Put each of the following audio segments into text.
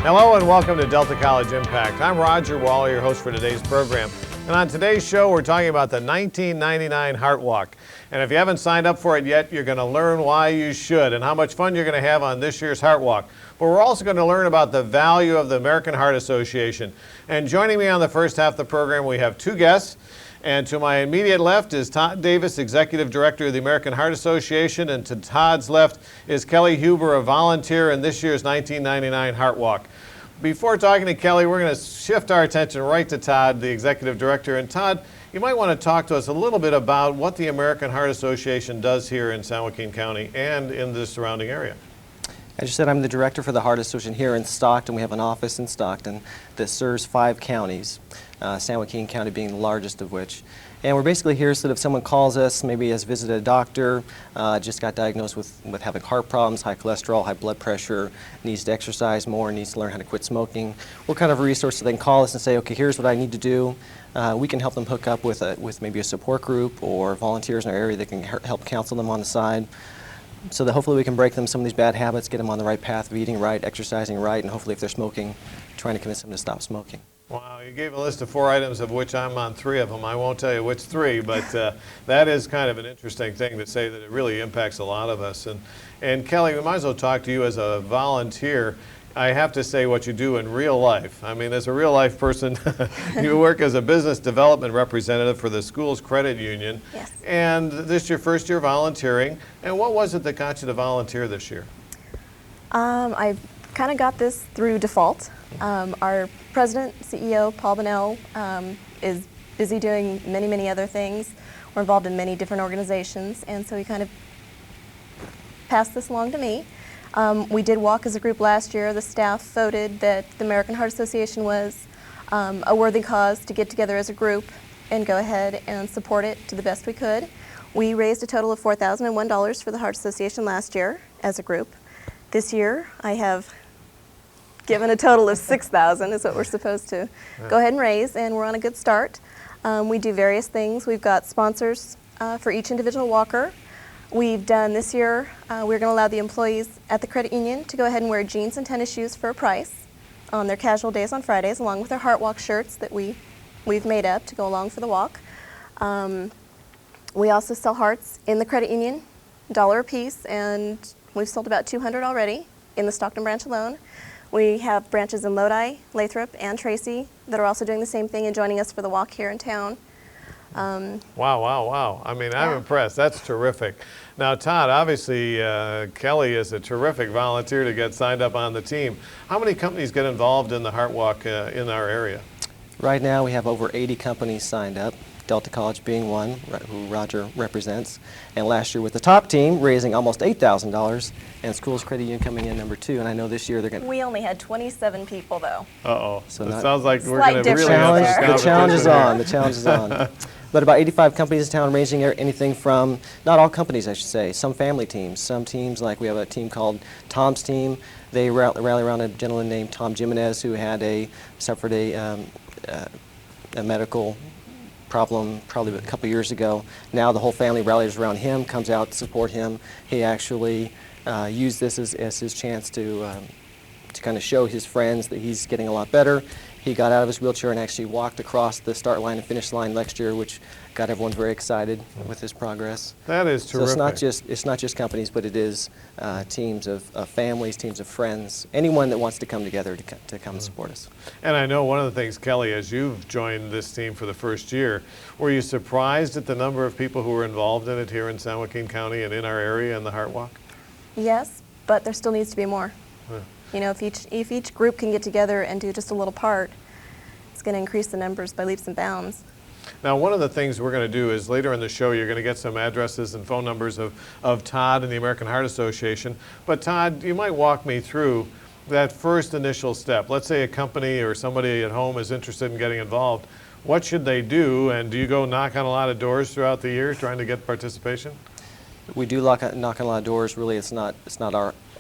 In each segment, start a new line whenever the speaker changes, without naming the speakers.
Hello and welcome to Delta College Impact. I'm Roger Waller, your host for today's program. And on today's show, we're talking about the 1999 Heart Walk. And if you haven't signed up for it yet, you're going to learn why you should and how much fun you're going to have on this year's Heart Walk. But we're also going to learn about the value of the American Heart Association. And joining me on the first half of the program, we have two guests. And to my immediate left is Todd Davis, Executive Director of the American Heart Association. And to Todd's left is Kelly Huber, a volunteer in this year's 1999 Heart Walk. Before talking to Kelly, we're going to shift our attention right to Todd, the Executive Director. And Todd, you might want to talk to us a little bit about what the American Heart Association does here in San Joaquin County and in the surrounding area.
As you said, I'm the director for the Heart Association here in Stockton. We have an office in Stockton that serves 5 counties, San Joaquin County being the largest of which. And we're basically here so that if someone calls us, maybe has visited a doctor, just got diagnosed with having heart problems, high cholesterol, high blood pressure, needs to exercise more, needs to learn how to quit smoking, we're kind of a resource so they can call us and say, okay, here's what I need to do. We can help them hook up with maybe a support group or volunteers in our area that can help counsel them on the side, so that hopefully we can break them some of these bad habits, get them on the right path of eating right, exercising right, and hopefully if they're smoking, trying to convince them to stop smoking.
Wow, you gave a list of 4 items of which I'm on 3 of them. I won't tell you which 3, but that is kind of an interesting thing to say that it really impacts a lot of us. And Kelly, we might as well talk to you as a volunteer. I have to say what you do in real life. I mean, as a real life person, you work as a business development representative for the school's credit union.
Yes. And
this is your first year volunteering. And what was it that got you to volunteer this year?
I kind of got this through default. Our president, CEO, Paul Bunnell, is busy doing many, many other things. We're involved in many different organizations, and so he kind of passed this along to me. We did walk as a group last year. The staff voted that the American Heart Association was a worthy cause to get together as a group and go ahead and support it to the best we could. We raised a total of $4,001 for the Heart Association last year as a group. This year, I have given a total of $6,000 is what we're supposed to go ahead and raise, and we're on a good start. We do various things. We've got sponsors for each individual walker. We've done this year, we're going to allow the employees at the credit union to go ahead and wear jeans and tennis shoes for a price on their casual days on Fridays, along with their Heart Walk shirts that we've made up to go along for the walk. We also sell hearts in the credit union, $1 a piece, and we've sold about 200 already in the Stockton branch alone. We have branches in Lodi, Lathrop, and Tracy that are also doing the same thing and joining us for the walk here in town.
Wow. I mean, I'm impressed. That's terrific. Now, Todd, obviously, Kelly is a terrific volunteer to get signed up on the team. How many companies get involved in the Heart Walk in our area?
Right now we have over 80 companies signed up, Delta College being one, who Roger represents. And last year with the top team, raising almost $8,000, and Schools Credit Union coming in number 2. And I know this year they're going to...
We only had 27 people, though.
Uh-oh.
So
it sounds like we're going to really
have
have
the challenge is on. The challenge is on. But about 85 companies in town, ranging anything from, not all companies I should say, some family teams. Some teams, like we have a team called Tom's Team. They rally around a gentleman named Tom Jimenez who had suffered a medical problem probably a couple years ago. Now the whole family rallies around him, comes out to support him. He actually used this as his chance to kind of show his friends that he's getting a lot better. He got out of his wheelchair and actually walked across the start line and finish line next year, which got everyone very excited with his progress.
That is terrific.
So it's not just companies, but it is teams of families, teams of friends, anyone that wants to come together to come and support us.
And I know one of the things, Kelly, as you've joined this team for the first year, were you surprised at the number of people who were involved in it here in San Joaquin County and in our area in the Heart Walk?
Yes, but there still needs to be more. You know, if each group can get together and do just a little part, it's going to increase the numbers by leaps and bounds.
Now, one of the things we're going to do is later in the show, you're going to get some addresses and phone numbers of Todd and the American Heart Association. But Todd, you might walk me through that first initial step. Let's say a company or somebody at home is interested in getting involved. What should they do? And do you go knock on a lot of doors throughout the year trying to get participation?
We do knock on a lot of doors. Really, it's not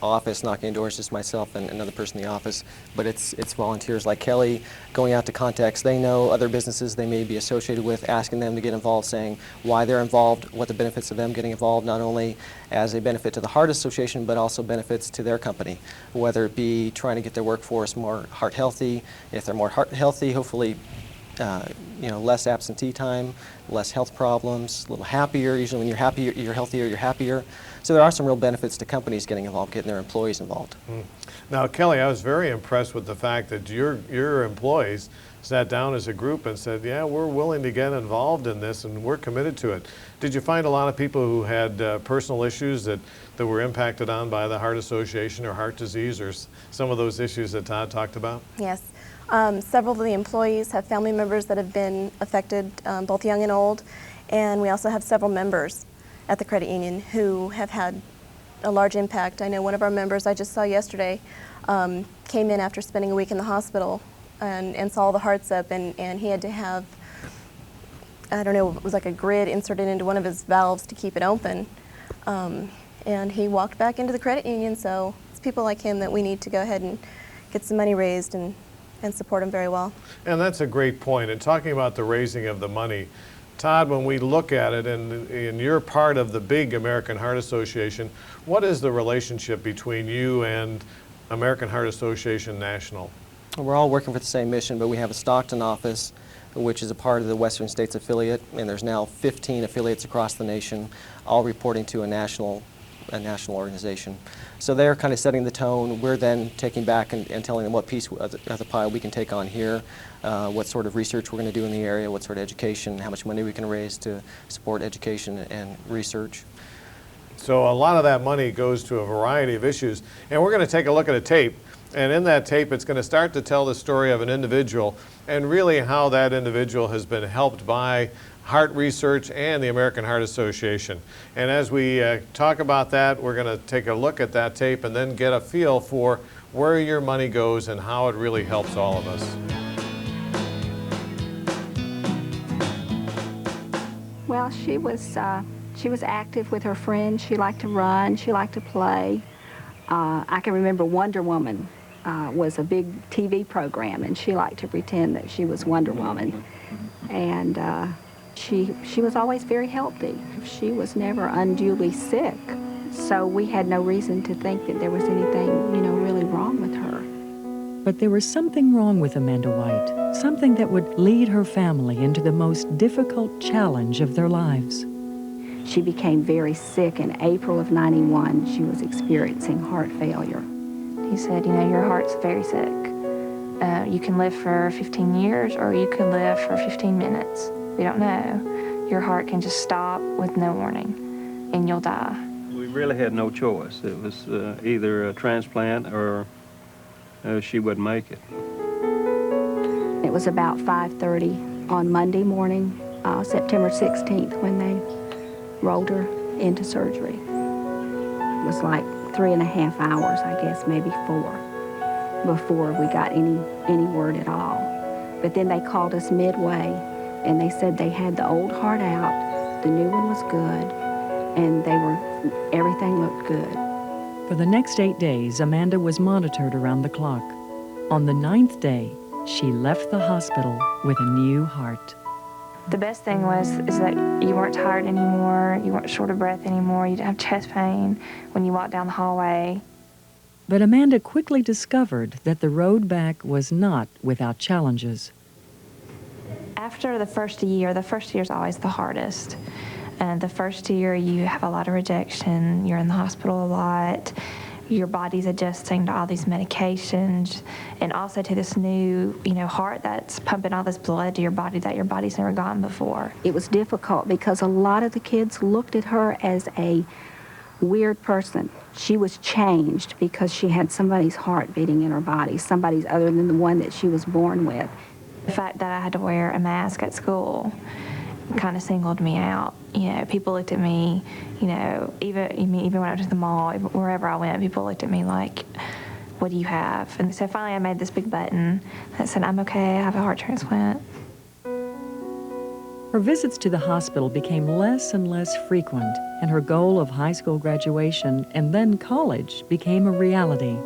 office knocking doors, just myself and another person in the office, but it's volunteers like Kelly going out to contacts they know, other businesses they may be associated with, asking them to get involved, saying why they're involved, what the benefits of them getting involved, not only as a benefit to the Heart Association, but also benefits to their company, whether it be trying to get their workforce more heart healthy. If they're more heart healthy, hopefully less absentee time, less health problems, a little happier. Usually when you're happier, you're healthier, you're happier. So there are some real benefits to companies getting involved, getting their employees involved.
Now, Kelly, I was very impressed with the fact that your employees sat down as a group and said, yeah, we're willing to get involved in this and we're committed to it. Did you find a lot of people who had personal issues that were impacted on by the Heart Association or heart disease or some of those issues that Todd talked about?
Yes. Several of the employees have family members that have been affected, both young and old, and we also have several members at the credit union who have had a large impact. I know one of our members I just saw yesterday came in after spending a week in the hospital and saw the hearts up, and he had to have, I don't know, it was like a grid inserted into one of his valves to keep it open, and he walked back into the credit union. So it's people like him that we need to go ahead and get some money raised and support them very well.
And that's a great point. And talking about the raising of the money, Todd, when we look at it, and you're part of the big American Heart Association, what is the relationship between you and American Heart Association National?
We're all working for the same mission, but we have a Stockton office, which is a part of the Western States affiliate, and there's now 15 affiliates across the nation, all reporting to a national organization. So they're kind of setting the tone. We're then taking back and telling them what piece of the pie we can take on here, what sort of research we're going to do in the area, what sort of education, how much money we can raise to support education and research.
So a lot of that money goes to a variety of issues, and we're going to take a look at a tape. And in that tape, it's going to start to tell the story of an individual and really how that individual has been helped by heart research and the American Heart Association. And as we talk about that, we're going to take a look at that tape and then get a feel for where your money goes and how it really helps all of us.
Well, she was active with her friends. She liked to run. She liked to play. I can remember Wonder Woman was a big TV program, and she liked to pretend that she was Wonder Woman. And she was always very healthy. She was never unduly sick, so we had no reason to think that there was anything, really wrong with her.
But there was something wrong with Amanda White, something that would lead her family into the most difficult challenge of their lives.
She became very sick in April of '91. She was experiencing heart failure.
He said, your heart's very sick. You can live for 15 years or you could live for 15 minutes. We don't know. Your heart can just stop with no warning and you'll die.
We really had no choice. It was either a transplant or she wouldn't make it.
It was about 5:30 on Monday morning, September 16th, when they rolled her into surgery. It was like 3.5 hours, I guess, maybe 4, before we got any word at all. But then they called us midway, and they said they had the old heart out, the new one was good, and everything looked good.
For the next 8 days, Amanda was monitored around the clock. On the 9th day, she left the hospital with a new heart.
The best thing is that you weren't tired anymore, you weren't short of breath anymore, you didn't have chest pain when you walked down the hallway.
But Amanda quickly discovered that the road back was not without challenges.
After the first year is always the hardest. And the first year you have a lot of rejection, you're in the hospital a lot, your body's adjusting to all these medications, and also to this new, heart that's pumping all this blood to your body that your body's never gotten before.
It was difficult because a lot of the kids looked at her as a weird person. She was changed because she had somebody's heart beating in her body, somebody's other than the one that she was born with.
The fact that I had to wear a mask at school kind of singled me out. People looked at me, even when I went to the mall, wherever I went, people looked at me like, what do you have? And so finally I made this big button that said, I'm okay, I have a heart transplant.
Her visits to the hospital became less and less frequent, and her goal of high school graduation and then college became a reality.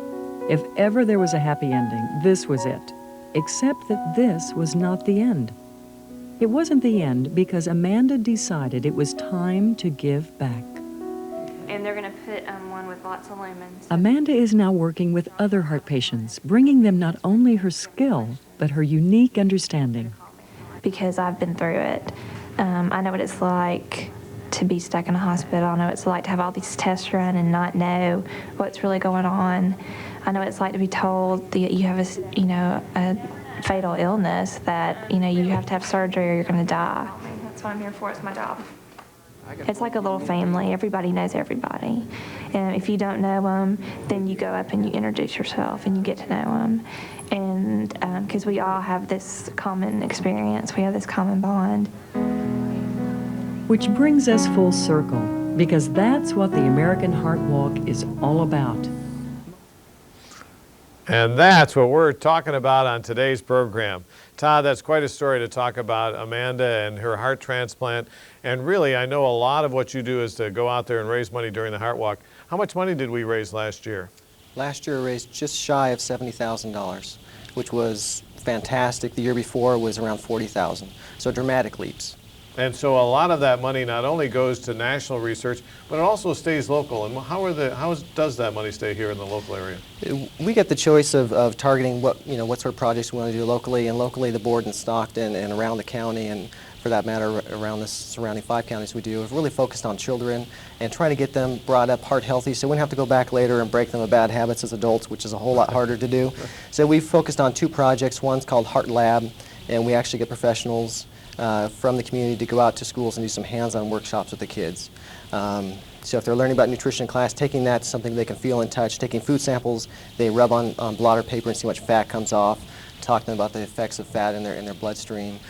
If ever there was a happy ending, this was it. Except that this was not the end. It wasn't the end because Amanda decided it was time to give back.
And they're going to put one with lots of lemons.
Amanda is now working with other heart patients, bringing them not only her skill, but her unique understanding.
Because I've been through it. I know what it's like to be stuck in a hospital. I know what it's like to have all these tests run and not know what's really going on. I know what it's like to be told that you have a fatal illness that, you have to have surgery or you're going to die. That's what I'm here for. It's my job. It's like a little family. Everybody knows everybody. And if you don't know them, then you go up and you introduce yourself and you get to know them. And because we all have this common experience, we have this common bond.
Which brings us full circle, because that's what the American Heart Walk is all about.
And that's what we're talking about on today's program. Todd, that's quite a story to talk about Amanda and her heart transplant. And really, I know a lot of what you do is to go out there and raise money during the Heart Walk. How much money did we raise last year?
Last year we raised just shy of $70,000, which was fantastic. The year before was around $40,000, so dramatic leaps.
And so a lot of that money not only goes to national research, but it also stays local. And how does that money stay here in the local area?
We get the choice of targeting what sort of projects we want to do locally, and locally the board in Stockton and around the county, and for that matter around the surrounding 5 counties we do, have really focused on children and trying to get them brought up heart healthy so we don't have to go back later and break them of bad habits as adults, which is a whole lot harder to do. So we've focused on 2 projects. One's called Heart Lab, and we actually get professionals from the community to go out to schools and do some hands-on workshops with the kids. So if they're learning about nutrition in class, taking that to something they can feel and touch, taking food samples, they rub on blotter paper and see how much fat comes off, talk to them about the effects of fat in their bloodstream.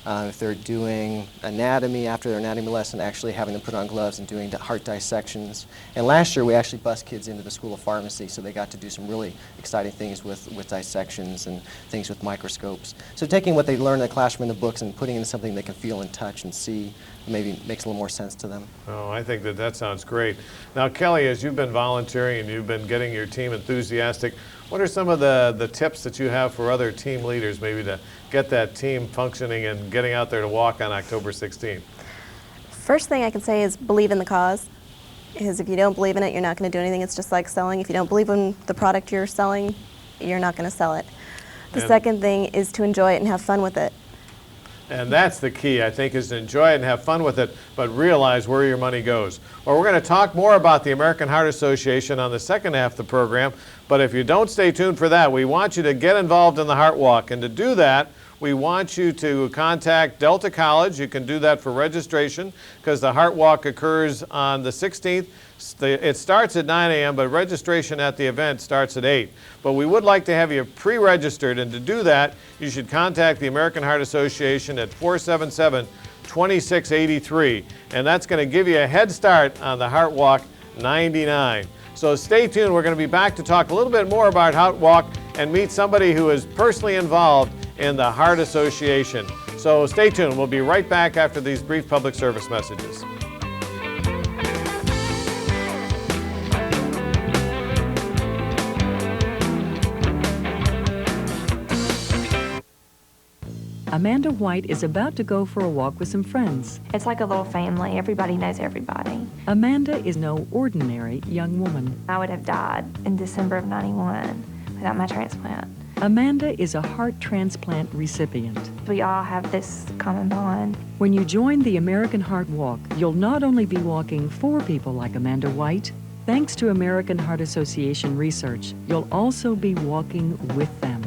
If they're doing anatomy after their anatomy lesson, actually having them put on gloves and doing heart dissections. And last year we actually bused kids into the School of Pharmacy, so they got to do some really exciting things with dissections and things with microscopes. So taking what they learn in the classroom in the books and putting it into something they can feel and touch and see maybe makes a little more sense to them.
Oh, I think that sounds great. Now, Kelly, as you've been volunteering and you've been getting your team enthusiastic, what are some of the tips that you have for other team leaders maybe to get that team functioning and getting out there to walk on October 16th?
First thing I can say is believe in the cause. Because if you don't believe in it, you're not going to do anything. It's just like selling. If you don't believe in the product you're selling, you're not going to sell it. The second thing is to enjoy it and have fun with it.
And that's the key, I think, is to enjoy it and have fun with it, but realize where your money goes. Well, we're going to talk more about the American Heart Association on the second half of the program, but if you don't stay tuned for that, we want you to get involved in the Heart Walk. And to do that, we want you to contact Delta College. You can do that for registration because the Heart Walk occurs on the 16th. It starts at 9 a.m., but registration at the event starts at 8. But we would like to have you pre-registered, and to do that, you should contact the American Heart Association at 477-2683, and that's going to give you a head start on the Heart Walk 99. So stay tuned. We're going to be back to talk a little bit more about Heart Walk and meet somebody who is personally involved in the Heart Association. So stay tuned. We'll be right back after these brief public service messages.
Amanda White is about to go for a walk with some friends.
It's like a little family. Everybody knows everybody.
Amanda is no ordinary young woman.
I would have died in December of '91 without my transplant.
Amanda is a heart transplant recipient.
We all have this common bond.
When you join the American Heart Walk, you'll not only be walking for people like Amanda White, thanks to American Heart Association research, you'll also be walking with them.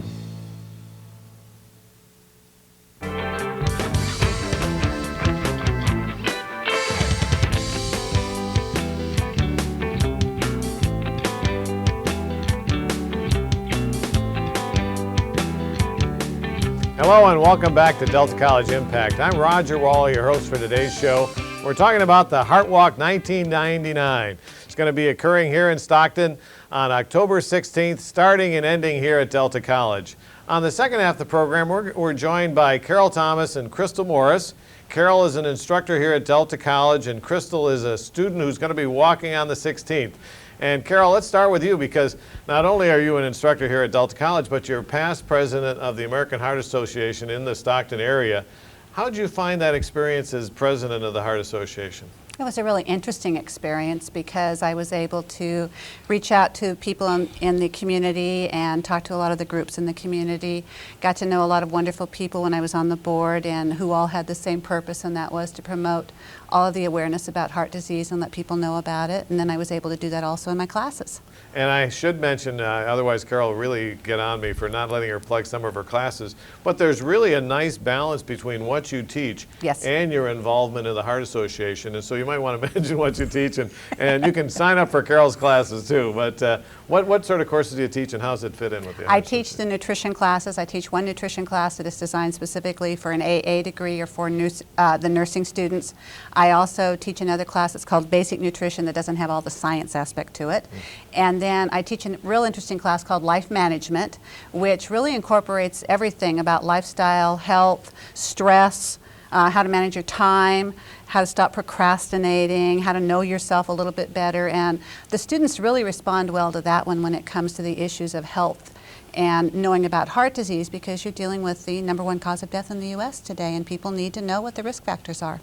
Hello and welcome back to Delta College Impact. I'm Roger Wall, your host for today's show. We're talking about the Heart Walk 1999. It's going to be occurring here in Stockton on October 16th, starting and ending here at Delta College. On the second half of the program, we're joined by Carol Thomas and Crystal Morris. Carol is an instructor here at Delta College, and Crystal is a student who's going to be walking on the 16th. And Carol, let's start with you, because not only are you an instructor here at Delta College, but you're past president of the American Heart Association in the Stockton area. How did you find that experience as president of the Heart Association?
It was a really interesting experience because I was able to reach out to people in the community and talk to a lot of the groups in the community. Got to know a lot of wonderful people when I was on the board, and who all had the same purpose, and that was to promote all of the awareness about heart disease and let people know about it. And then I was able to do that also in my classes.
And I should mention, otherwise Carol will really get on me for not letting her plug some of her classes, but there's really a nice balance between what you teach
Yes.
and your involvement in the Heart Association. And so you might want to mention what you teach, and you can sign up for Carol's classes too. But what sort of courses do you teach, and how does it fit in with the
I
Heart
teach the
Association?
nutrition classes. I teach one nutrition class that is designed specifically for an AA degree or for the nursing students. I also teach another class that's called Basic Nutrition that doesn't have all the science aspect to it. And then I teach a real interesting class called Life Management, which really incorporates everything about lifestyle, health, stress, how to manage your time, how to stop procrastinating, how to know yourself a little bit better. And the students really respond well to that one when it comes to the issues of health and knowing about heart disease, because you're dealing with the #1 cause of death in the U.S. today, and people need to know what the risk factors are.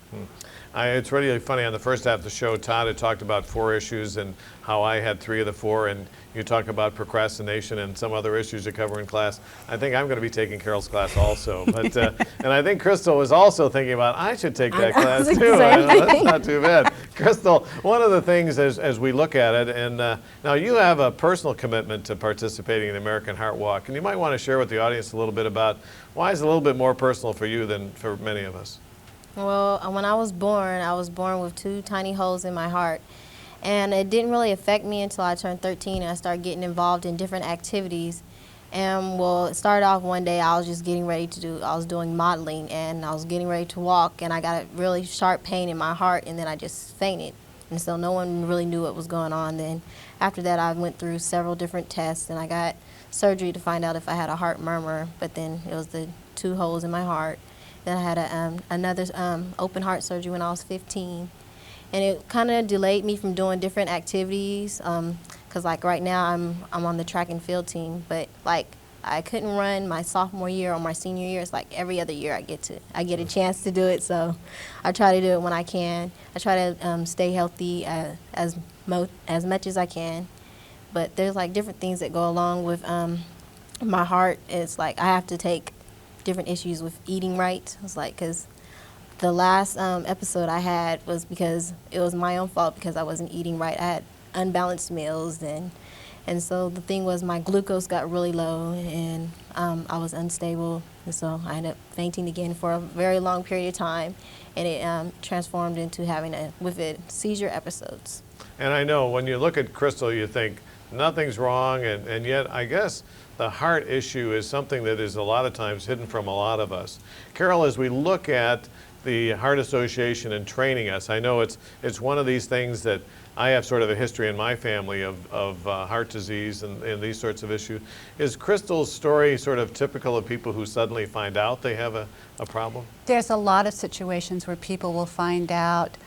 It's really funny, on the first half of the show, Todd had talked about 4 issues and how I had 3 of the 4, and you talk about procrastination and some other issues you cover in class. I think I'm going to be taking Carol's class also. But and I think Crystal was also thinking about, I should take that class too. That's not too bad. Crystal, one of the things as we look at it, and now you have a personal commitment to participating in the American Heart Walk, and you might want to share with the audience a little bit about why it's a little bit more personal for you than for many of us.
Well, when I was born with 2 tiny holes in my heart. And it didn't really affect me until I turned 13 and I started getting involved in different activities. And well, it started off one day, I was just getting ready I was doing modeling, and I was getting ready to walk, and I got a really sharp pain in my heart, and then I just fainted. And so no one really knew what was going on. Then after that, I went through several different tests, and I got surgery to find out if I had a heart murmur, but then it was the 2 holes in my heart. Then I had another open heart surgery when I was 15. And it kind of delayed me from doing different activities, because like right now I'm on the track and field team, but like I couldn't run my sophomore year or my senior year. It's like every other year I get a chance to do it, so I try to do it when I can. I try to stay healthy as much as I can, but there's like different things that go along with my heart. It's like I have to take different issues with eating right. It's like, because the last episode I had was because it was my own fault because I wasn't eating right. I had unbalanced meals, and so the thing was my glucose got really low, and I was unstable, and so I ended up fainting again for a very long period of time, and it transformed into having seizure episodes.
And I know when you look at Crystal, you think nothing's wrong, and yet I guess the heart issue is something that is a lot of times hidden from a lot of us. Carol, as we look at the Heart Association and training us, I know it's one of these things that I have sort of a history in my family of heart disease and these sorts of issues. Is Crystal's story sort of typical of people who suddenly find out they have a problem?
There's a lot of situations where people will find out,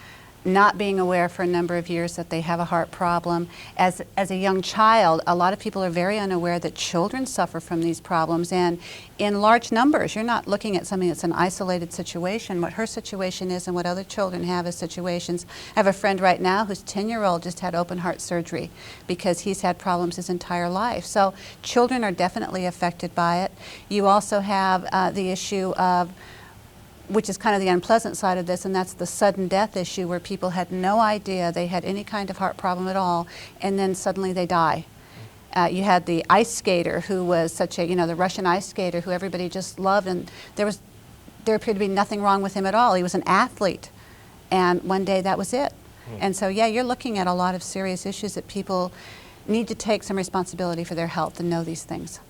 not being aware for a number of years, that they have a heart problem. As a young child, a lot of people are very unaware that children suffer from these problems, and in large numbers. You're not looking at something that's an isolated situation. What her situation is and what other children have is situations. I have a friend right now whose 10-year-old just had open heart surgery because he's had problems his entire life. So children are definitely affected by it. You also have the issue of, which is kind of the unpleasant side of this, and that's the sudden death issue, where people had no idea they had any kind of heart problem at all, and then suddenly they die. You had the ice skater who was such a, the Russian ice skater who everybody just loved, and there appeared to be nothing wrong with him at all. He was an athlete, and one day that was it. And so, yeah, you're looking at a lot of serious issues that people need to take some responsibility for their health and know these things.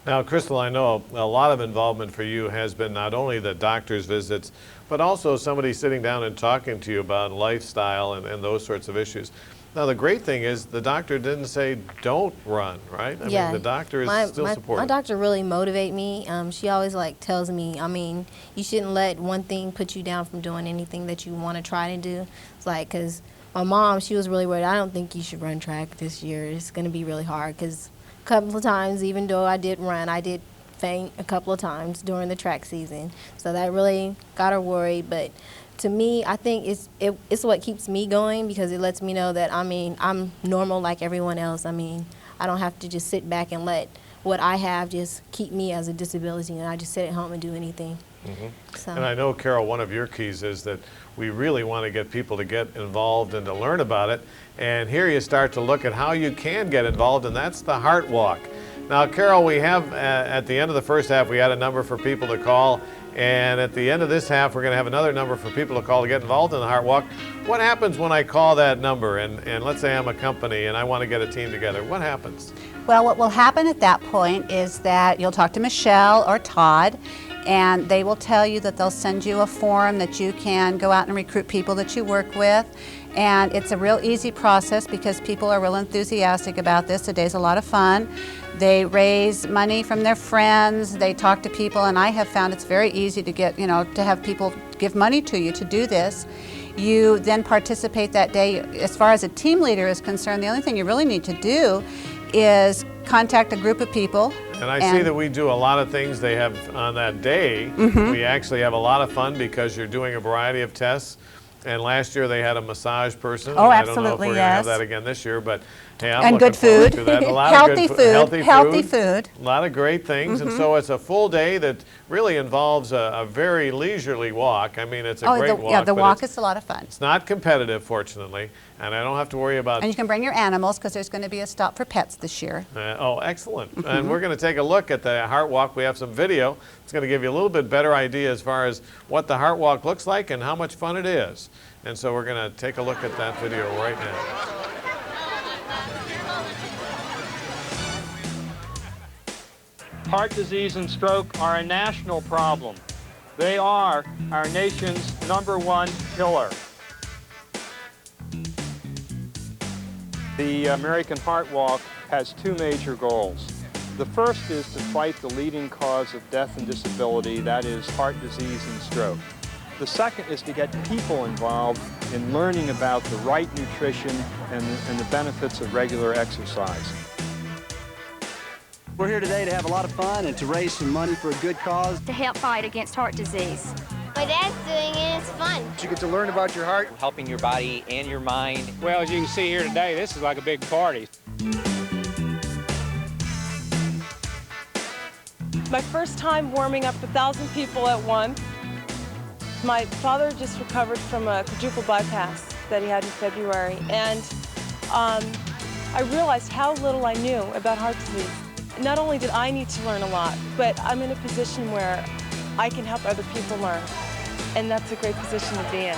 Now, Crystal, I know a lot of involvement for you has been not only the doctor's visits, but also somebody sitting down and talking to you about lifestyle and those sorts of issues. Now, the great thing is the doctor didn't say don't run, right? I mean, the doctor is still supportive.
My doctor really motivates me. She always tells me, I mean, you shouldn't let one thing put you down from doing anything that you want to try to do. It's like, because my mom, she was really worried, I don't think you should run track this year. It's going to be really hard, because a couple of times, even though I did run, I did faint a couple of times during the track season. So that really got her worried. But to me, I think it's what keeps me going, because it lets me know that, I mean, I'm normal like everyone else. I mean, I don't have to just sit back and let what I have just keep me as a disability, and I just sit at home and do anything. So.
And I know, Carol, one of your keys is that we really want to get people to get involved and to learn about it. And here you start to look at how you can get involved, and that's the Heart Walk. Now, Carol, we have, at the end of the first half, we had a number for people to call. And at the end of this half, we're going to have another number for people to call to get involved in the Heart Walk. What happens when I call that number, and let's say I'm a company and I want to get a team together? What happens?
Well, what will happen at that point is that you'll talk to Michelle or Todd, and they will tell you that they'll send you a form that you can go out and recruit people that you work with. And it's a real easy process because people are real enthusiastic about this. Today's a lot of fun. They raise money from their friends, they talk to people, and I have found it's very easy to get, to have people give money to you to do this. You then participate that day. As far as a team leader is concerned, the only thing you really need to do is contact a group of people.
And I see that we do a lot of things they have on that day. We actually have a lot of fun because you're doing a variety of tests. And last year they had a massage person.
Oh,
I don't know if
absolutely,
we're going to have that again this year, but hey, I'm
and
looking
good food.
forward to that. A lot
Healthy
of
food. Healthy food.
A lot of great things. And so it's a full day that really involves a very leisurely walk. I mean, it's a great walk.
Yeah, the walk is a lot of fun.
It's not competitive, fortunately, and I don't have to worry about...
And you can bring your animals because there's going to be a stop for pets this year.
Oh, excellent. And we're going to take a look at the Heart Walk. We have some video. It's going to give you a little bit better idea as far as what the Heart Walk looks like and how much fun it is. And so we're going to take a look at that video right now.
Heart disease and stroke are a national problem. They are our nation's #1 killer. The American Heart Walk has two major goals. The first is to fight the leading cause of death and disability, that is heart disease and stroke. The second is to get people involved in learning about the right nutrition and the benefits of regular exercise.
We're here today to have a lot of fun and to raise some money for a good cause.
To help fight against heart disease.
My dad's doing it, it's fun.
You get to learn about your heart.
Helping your body and your mind.
Well, as you can see here today, this is like a big party.
My first time warming up 1,000 people at once. My father just recovered from a quadruple bypass that he had in February, and I realized how little I knew about heart disease. Not only did I need to learn a lot, but I'm in a position where I can help other people learn, and that's a great position to be in.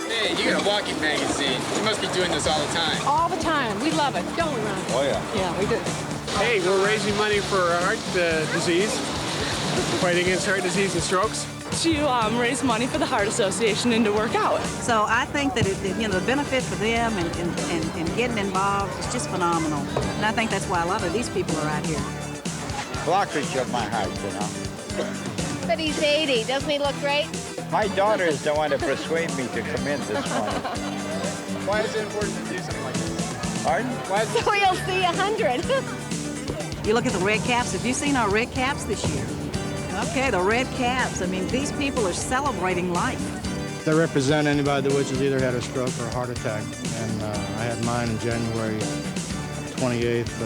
Hey, you got a walking magazine. You must be doing this all the time.
All the time. We love it, don't we, Ron?
Oh, yeah.
Yeah, we do.
Hey, we're raising money for heart disease, fighting against heart disease and strokes.
To raise money for the Heart Association and to work out.
So I think that the benefit for them and getting involved is just phenomenal. And I think that's why a lot of these people are out here.
Blockage of my heart, you know.
But he's 80. Doesn't he look great?
My daughter is the one to persuade me to come in this morning.
Why is it important to do something like this?
Pardon?
Why is it...
So he'll see 100.
You look at the red caps. Have you seen our red caps this year? Okay, the red caps. I mean, these people are celebrating life.
They represent anybody that which has either had a stroke or a heart attack. And I had mine in January 28th,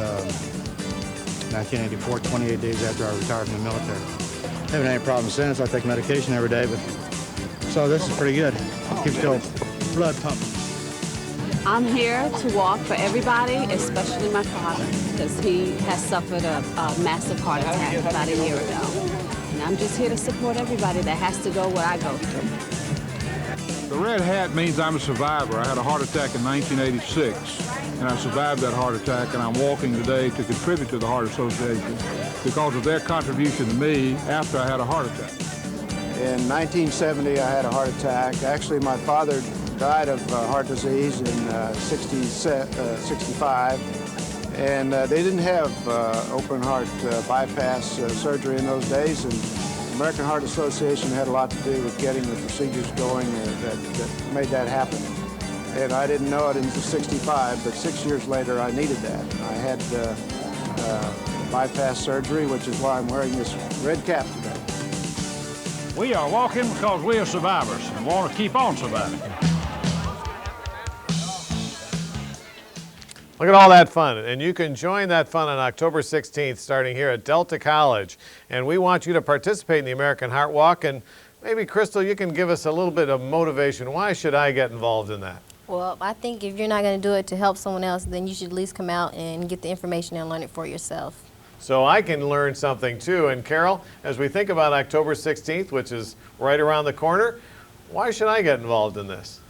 1984, 28 days after I retired from the military. I haven't had any problems since. I take medication every day, but so this is pretty good. Keeps the blood pumping.
I'm here to walk for everybody, especially my father, because he has suffered a massive heart attack about a year ago. And I'm just here to support everybody that has to go where I go through.
The red hat means I'm a survivor. I had a heart attack in 1986, and I survived that heart attack, and I'm walking today to contribute to the Heart Association because of their contribution to me after I had a heart attack.
In 1970, I had a heart attack. Actually, my father died of heart disease in 65, and they didn't have open heart bypass surgery in those days, and the American Heart Association had a lot to do with getting the procedures going that made that happen. And I didn't know it until 65, but 6 years later I needed that. I had bypass surgery, which is why I'm wearing this red cap today.
We are walking because we are survivors and want to keep on surviving.
Look at all that fun, and you can join that fun on October 16th starting here at Delta College. And we want you to participate in the American Heart Walk, and maybe, Crystal, you can give us a little bit of motivation. Why should I get involved in that?
Well, I think if you're not going to do it to help someone else, then you should at least come out and get the information and learn it for yourself.
So I can learn something too. And Carol, as we think about October 16th, which is right around the corner, why should I get involved in this?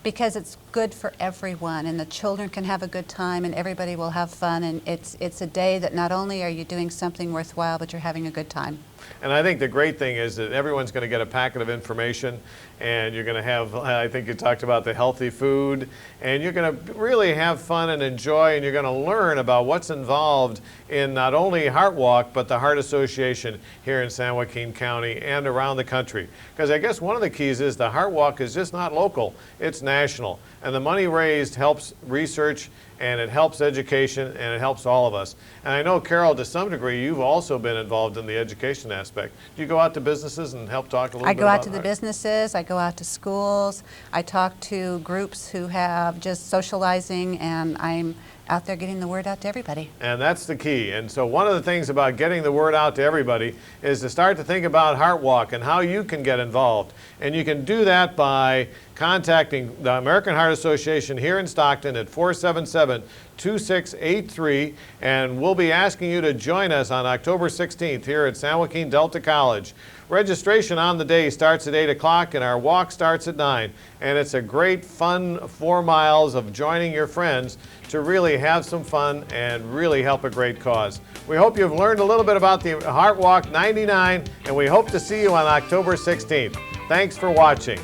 Because it's good for everyone, and the children can have a good time, and everybody will have fun, and it's a day that not only are you doing something worthwhile, but you're having a good time.
And I think the great thing is that everyone's going to get a packet of information, and you're going to have, I think you talked about the healthy food, and you're going to really have fun and enjoy, and you're going to learn about what's involved in not only Heart Walk, but the Heart Association here in San Joaquin County and around the country. Because I guess one of the keys is the Heart Walk is just not local, it's national. And the money raised helps research, and it helps education, and it helps all of us. And I know, Carol, to some degree, you've also been involved in the education aspect. Do you go out to businesses and help talk a little bit about
I go out to the businesses, I go out to schools, I talk to groups who have just socializing, and I'm out there getting the word out to everybody.
And that's the key. And so one of the things about getting the word out to everybody is to start to think about Heart Walk and how you can get involved. And you can do that by contacting the American Heart Association here in Stockton at 477-2683, and we'll be asking you to join us on October 16th here at San Joaquin Delta College. Registration on the day starts at 8 o'clock, and our walk starts at 9. And it's a great, fun 4 miles of joining your friends to really have some fun and really help a great cause. We hope you've learned a little bit about the Heart Walk 99, and we hope to see you on October 16th. Thanks for watching.